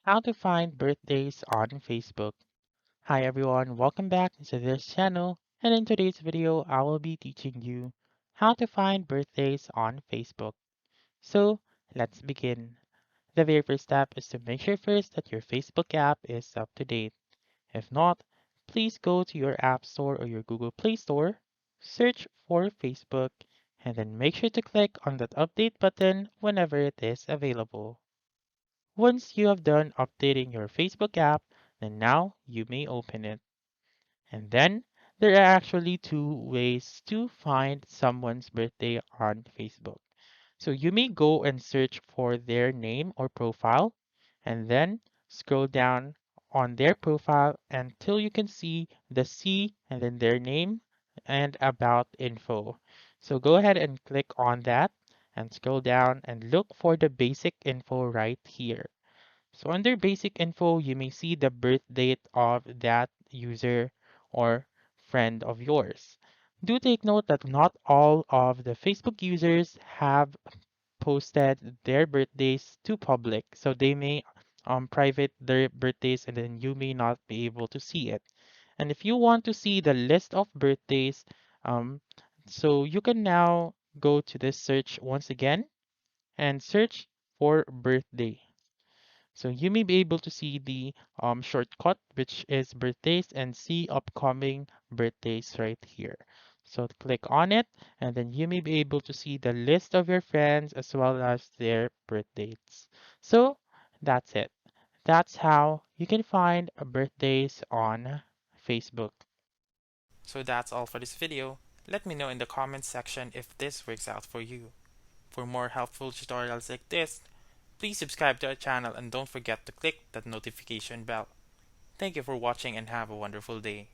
How to find birthdays on Facebook. Hi everyone, welcome back to this channel, and in today's video I will be teaching you how to find birthdays on Facebook. So let's begin. The very first step is to make sure first that your Facebook app is up to date. If not, please go to your App Store or your Google Play Store, search for Facebook, and then make sure to click on that update button whenever it is available. Once you have done updating your Facebook app, then now you may open it. And then there are actually two ways to find someone's birthday on Facebook. So you may go and search for their name or profile and then scroll down on their profile until you can see the C and then their name and about info. So go ahead and click on that and scroll down and look for the basic info right here. So under basic info, you may see the birth date of that user or friend of yours. Do take note that not all of the Facebook users have posted their birthdays to public, so they may private their birthdays and then you may not be able to see it. And if you want to see the list of birthdays, um, so you can now go to this search once again and search for birthday. So you may be able to see the shortcut, which is birthdays, and see upcoming birthdays right here. So click on it, and then you may be able to see the list of your friends as well as their birth dates. So that's it. That's how you can find birthdays on Facebook. So that's all for this video. Let me know in the comments section if this works out for you. For more helpful tutorials like this, please subscribe to our channel and don't forget to click that notification bell. Thank you for watching and have a wonderful day.